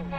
Hello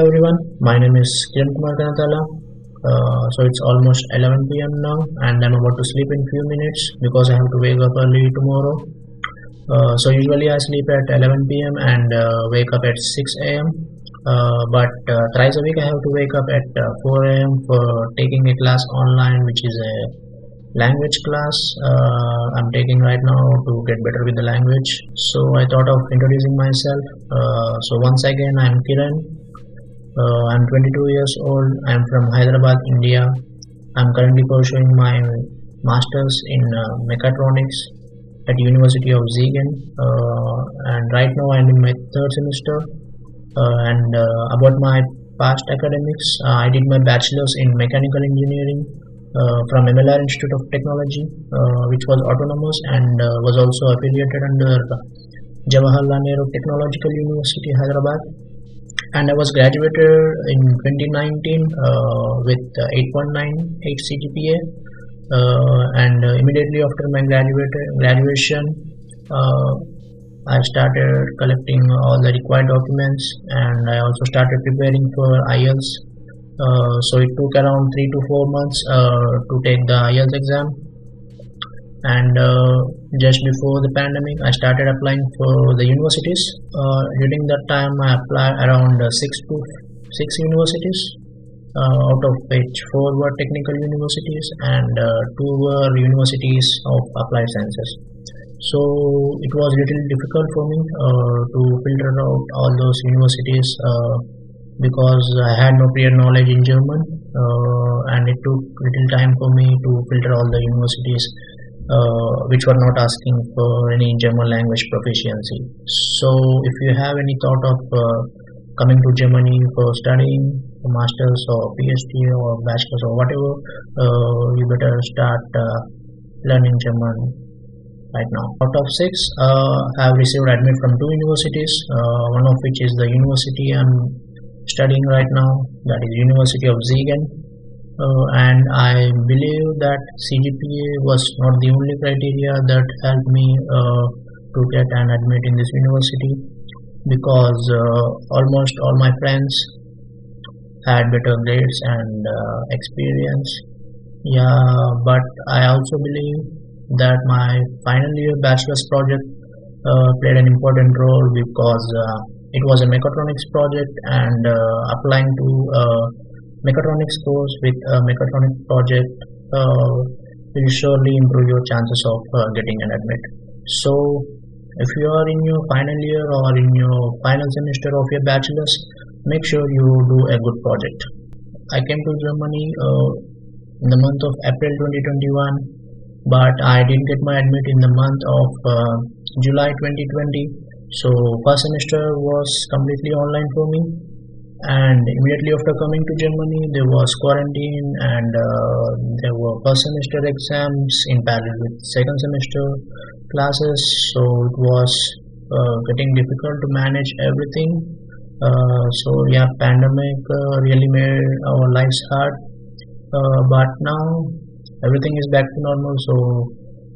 everyone, my name is Kiran Kumar Kanatala. So it's almost 11 p.m. now, and I'm about to sleep in few minutes because I have to wake up early tomorrow. So usually I sleep at 11 p.m. and wake up at 6 a.m. But thrice a week I have to wake up at 4 a.m. for taking a class online, which is a language class I'm taking right now to get better with the language. So I thought of introducing myself. So once again, I'm Kiran. I'm 22 years old. I'm from Hyderabad, India. I'm currently pursuing my masters in mechatronics at University of Zeegan, and right now I'm in my third semester. And about my past academics, I did my bachelor's in mechanical engineering from MLR Institute of Technology, which was autonomous and was also affiliated under Jawaharlal Nehru Technological University, Hyderabad. And I was graduated in 2019 with 8.98 CGPA. And immediately after my graduation, I started collecting all the required documents, and I also started preparing for IELTS. So it took around 3 to 4 months to take the IELTS exam. And just before the pandemic, I started applying for the universities. During that time, I applied around six universities, out of which 4 were technical universities and 2 were universities of applied sciences. So it was a little difficult for me to filter out all those universities because I had no prior knowledge in German, and it took little time for me to filter all the universities which were not asking for any German language proficiency. So if you have any thought of coming to Germany for studying a master's or PhD or bachelor's or whatever, you better start learning German right now. Out of 6, I have received admit from 2 universities, one of which is the university I'm studying right now, that is University of Zeegan. And I believe that CGPA was not the only criteria that helped me to get an admit in this university, because almost all my friends had better grades and experience. Yeah, but I also believe that my final year bachelor's project played an important role, because it was a mechatronics project, and applying to mechatronics course with a mechatronics project will surely improve your chances of getting an admit. So if you are in your final year or in your final semester of your bachelor's, make sure you do a good project. I came to Germany in the month of April 2021, but I didn't get my admit in the month of July 2020. So first semester was completely online for me, and immediately after coming to Germany there was quarantine, and there were first semester exams in parallel with second semester classes. So it was getting difficult to manage everything. So yeah, pandemic really made our lives hard, but now everything is back to normal, so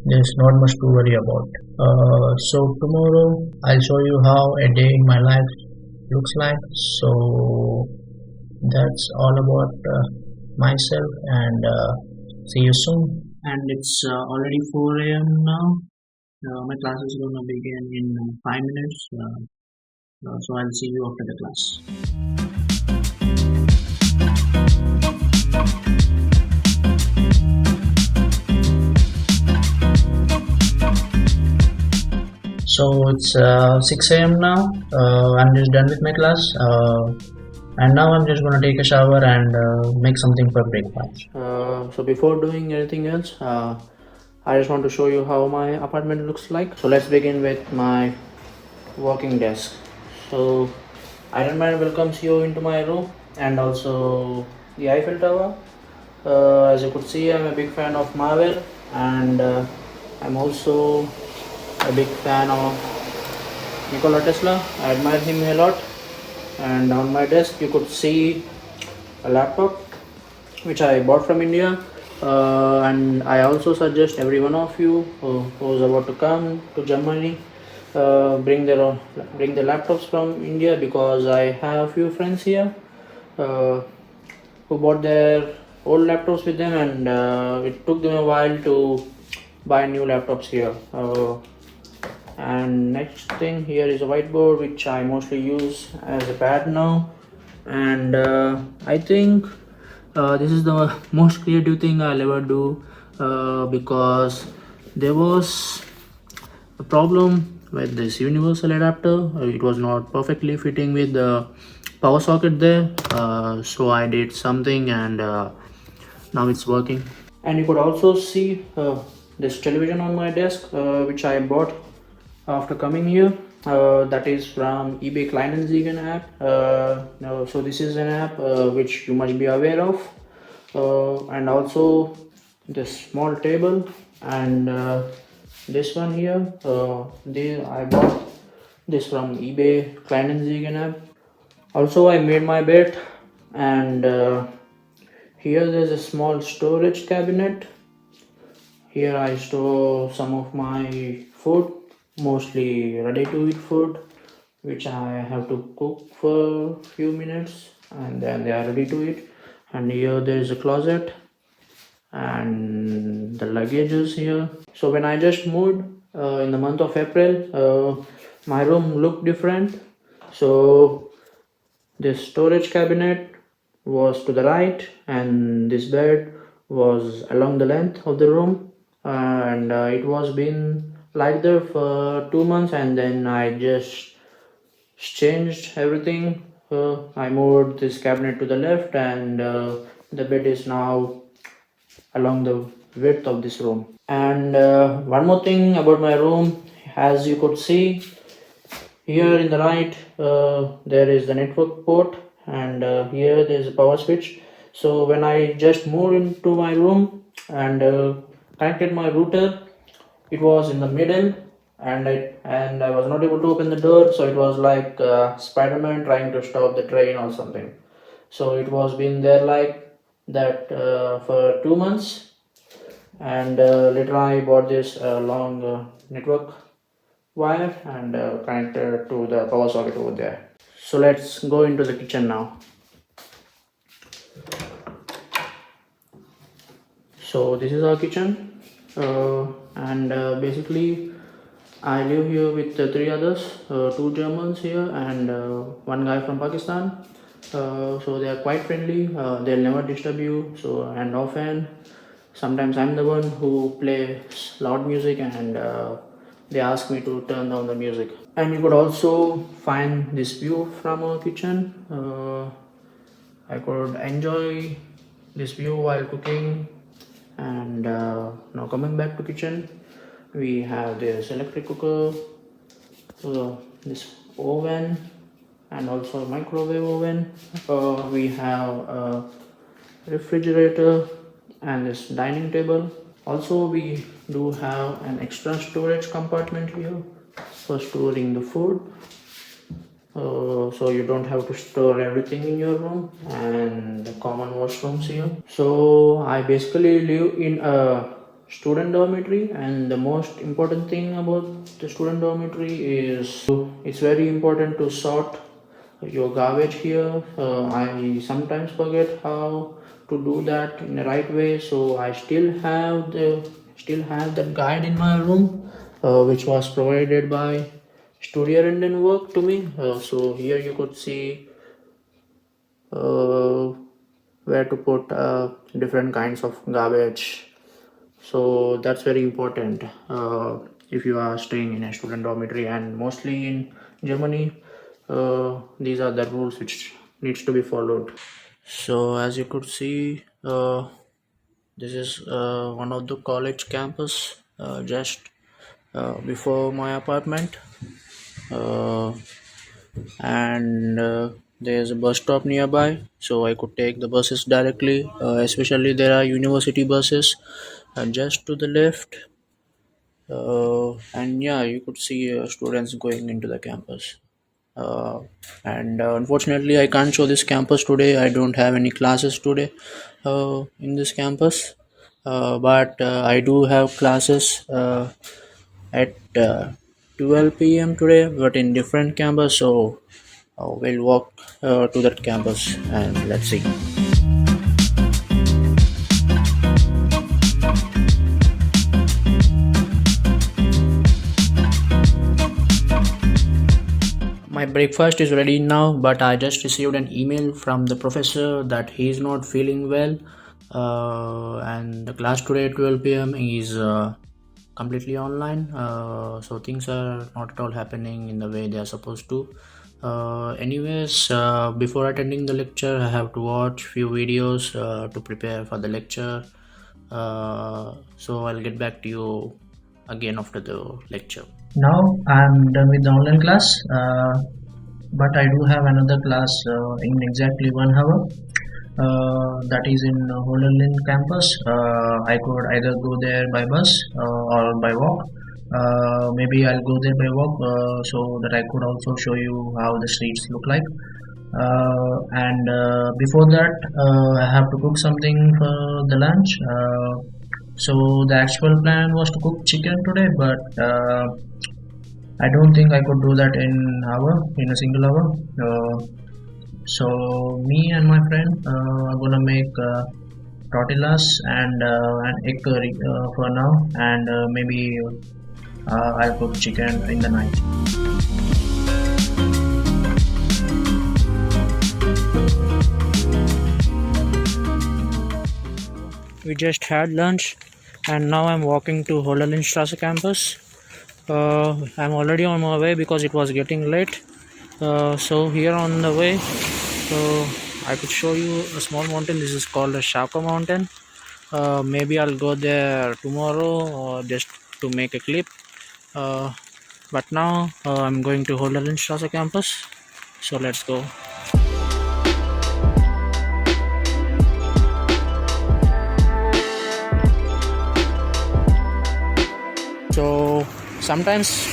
there's not much to worry about. So tomorrow I'll show you how a day in my life looks like. So that's all about myself, and see you soon. And it's already 4 a.m. now. My class is going to begin in 5 minutes, so I'll see you after the class. So it's 6 a.m. now. I'm just done with my class, and now I'm just gonna take a shower and make something for breakfast. So before doing anything else, I just want to show you how my apartment looks like. So let's begin with my working desk. So Iron Man welcomes you into my room, and also the Eiffel Tower. As you could see, I'm a big fan of Marvel, and I'm also a big fan of Nikola Tesla. I admire him a lot. And on my desk, you could see a laptop which I bought from India. And I also suggest every one of you who's about to come to Germany, bring their laptops from India, because I have a few friends here uh, who bought their old laptops with them, and it took them a while to buy new laptops here. And next thing here is a whiteboard which I mostly use as a pad now, and I think this is the most creative thing I'll ever do, because there was a problem with this universal adapter. It was not perfectly fitting with the power socket there, so I did something, and now it's working. And you could also see this television on my desk, which I bought after coming here. That is from eBay Kleinanzeigen app. So this is an app which you must be aware of, and also this small table, and this one here. I bought this from eBay Kleinanzeigen app. Also, I made my bed, and here there's a small storage cabinet. Here I store some of my food, mostly ready to eat food, which I have to cook for few minutes and then they are ready to eat. And here there is a closet and the luggages here. So when I just moved in the month of April, my room looked different. So this storage cabinet was to the right, and this bed was along the length of the room, and it was been like there for 2 months, and then I just changed everything. I moved this cabinet to the left, and the bed is now along the width of this room. And one more thing about my room, as you could see here in the right, there is the network port, and here there is a power switch. So when I just moved into my room and connected my router, it was in the middle, and I was not able to open the door. So it was like Spider-Man trying to stop the train or something. So it was been there like that for 2 months, and later I bought this long network wire and connected to the power socket over there. So let's go into the kitchen now. So this is our kitchen, and basically I live here with three others, two Germans here and one guy from Pakistan. So they are quite friendly. They'll never disturb you. So, and often sometimes I'm the one who plays loud music, and they ask me to turn down the music. And you could also find this view from our kitchen. I could enjoy this view while cooking. And now coming back to kitchen, we have this electric cooker, this oven, and also a microwave oven. We have a refrigerator and this dining table. Also, we do have an extra storage compartment here for storing the food. So you don't have to store everything in your room, and the common washrooms here. So I basically live in a student dormitory, and the most important thing about the student dormitory is it's very important to sort your garbage here. I sometimes forget how to do that in the right way, so I still have that guide in my room, which was provided by Studio Rendon work to me. So here you could see uh, where to put different kinds of garbage. So that's very important if you are staying in a student dormitory, and mostly in Germany. These are the rules which needs to be followed. So as you could see, this is one of the college campus just before my apartment, and there's a bus stop nearby, so I could take the buses directly. Especially there are university buses, and just to the left, and yeah, you could see students going into the campus. Uh, and Unfortunately, I can't show this campus today. I don't have any classes today in this campus, but I do have classes at 12 p.m. today, but in different campus. So we'll walk to that campus and let's see. My breakfast is ready now, but I just received an email from the professor that he is not feeling well, and the class today at 12 p.m. is completely online. So things are not at all happening in the way they are supposed to. Before attending the lecture, I have to watch few videos to prepare for the lecture. So I'll get back to you again after the lecture. Now I'm done with the online class, but I do have another class in exactly 1 hour. That is in Hololin campus. I could either go there by bus or by walk. Maybe I'll go there by walk so that I could also show you how the streets look like. And before that, I have to cook something for the lunch. So the actual plan was to cook chicken today, but I don't think I could do that in a single hour. So me and my friend are gonna make tortillas and an egg curry for now, and maybe I'll cook chicken in the night. We just had lunch, and now I'm walking to Hollerlinstrasse campus. I'm already on my way because it was getting late. So here on the way, I could show you a small mountain. This is called the Shaka Mountain. Maybe I'll go there tomorrow or just to make a clip. But now I'm going to Hollerlinstrasse campus. So let's go. So sometimes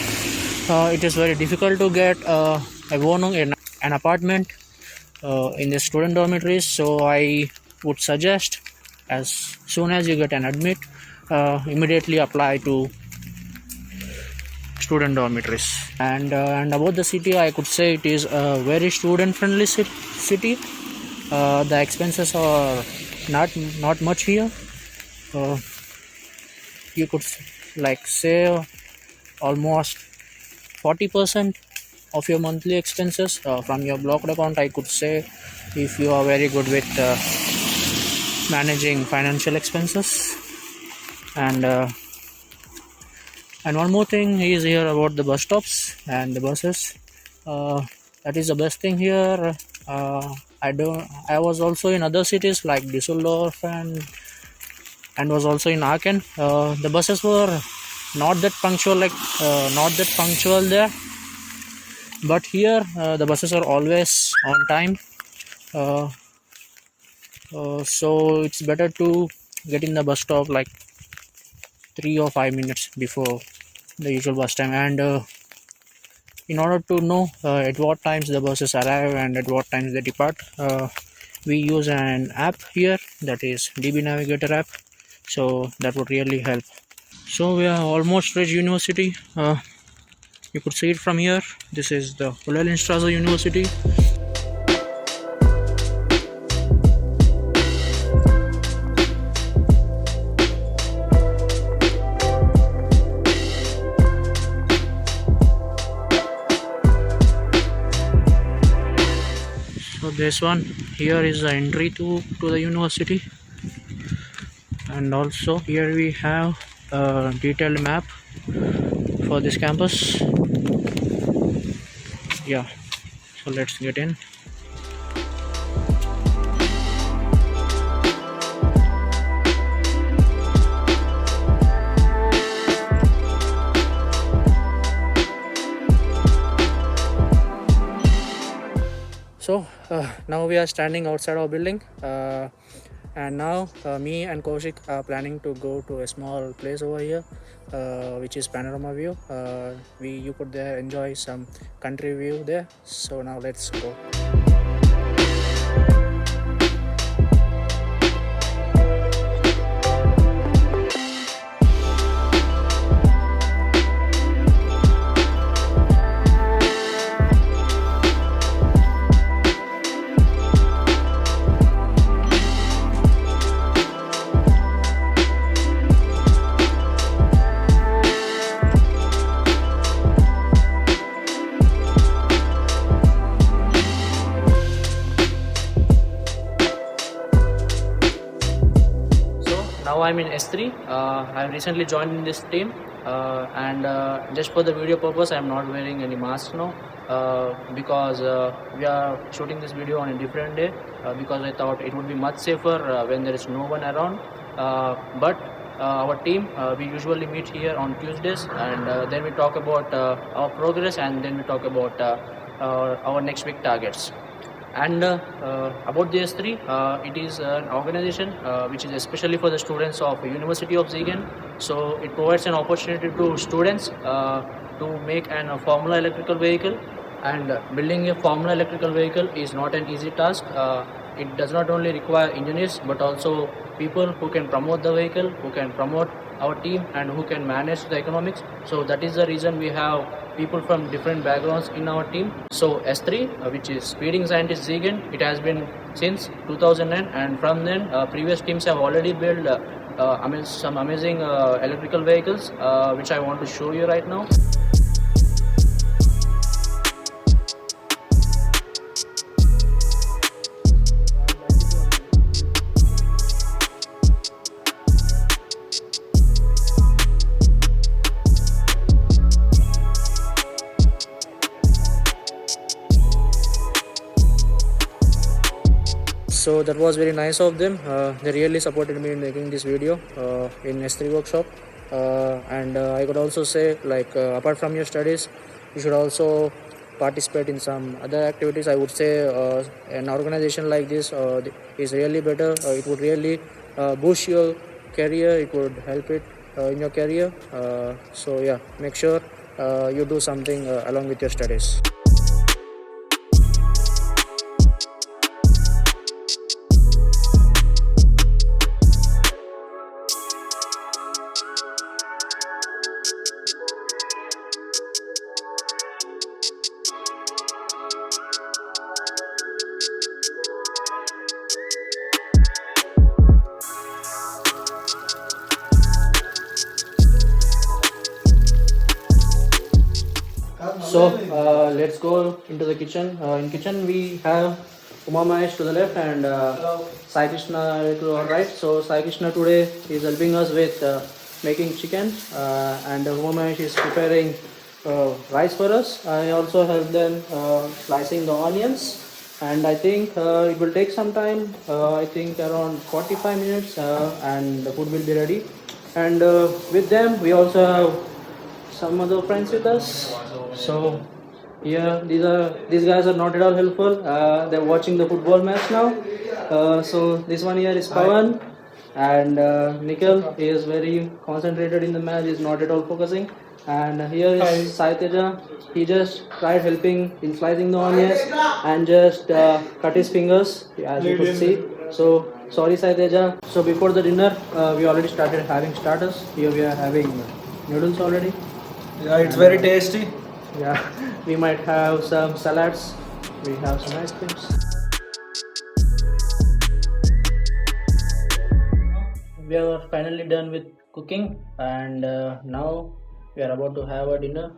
it is very difficult to get a an apartment in the student dormitories. So I would suggest, as soon as you get an admit, immediately apply to student dormitories. And about the city, I could say it is a very student friendly city. The expenses are not much here. You could like save almost 40% of your monthly expenses from your blocked account, I could say, if you are very good with managing financial expenses. And one more thing is here about the bus stops and the buses. That is the best thing here. I was also in other cities like Düsseldorf and was also in Aachen. The buses were not that punctual there, but here the buses are always on time. So it's better to get in the bus stop like 3 or 5 minutes before the usual bus time. And in order to know at what times the buses arrive and at what times they depart, we use an app here, that is DB Navigator app. So that would really help. So we are almost reached university. You could see it from here. This is the Hollerlinstrasse University. So this one here is the entry to the university, and also here we have a detailed map for this campus. Yeah, so let's get in. So now we are standing outside our building, and now me and Kaushik are planning to go to a small place over here, which is Panorama View. You could there enjoy some country view there. So now let's go. Now I'm in S3. I recently joined in this team, and just for the video purpose, I'm not wearing any mask now, because we are shooting this video on a different day, because I thought it would be much safer when there is no one around. But our team, we usually meet here on Tuesdays, and then we talk about our progress, and then we talk about our next week targets. And about the S3, it is an organization which is especially for the students of University of Siegen. So it provides an opportunity to students to make a Formula electrical vehicle. And building a Formula electrical vehicle is not an easy task. It does not only require engineers but also people who can promote the vehicle, who can promote our team, and who can manage the economics. So that is the reason we have people from different backgrounds in our team. So S3, which is Speeding Scientist Siegen, it has been since 2009, and from then previous teams have already built some amazing electrical vehicles, which I want to show you right now. So that was very nice of them. They really supported me in making this video in S3 workshop. And I could also say, like, apart from your studies, you should also participate in some other activities. I would say an organization like this is really better. It would really boost your career. It would help it in your career. So yeah, make sure you do something along with your studies. So let's go into the kitchen. In kitchen we have Uma Mahesh to the left and Sai Krishna to our right. So Sai Krishna today is helping us with making chicken, and Uma Mahesh is preparing rice for us. I also help them slicing the onions, and I think it will take some time. I think around 45 minutes, and the food will be ready. And with them we also have some other friends with us. So yeah, these guys are not at all helpful. They're watching the football match now. So this one here is Pawan, and Nikhil is very concentrated in the match. He's not at all focusing. And here is Sai Teja. He just tried helping in slicing the onions and just cut his fingers, as you could see. So sorry, Sai Teja. So before the dinner, we already started having starters. Here we are having noodles already. Yeah, it's very tasty. Yeah, we might have some salads. We have some ice creams. We are finally done with cooking, and now we are about to have a dinner.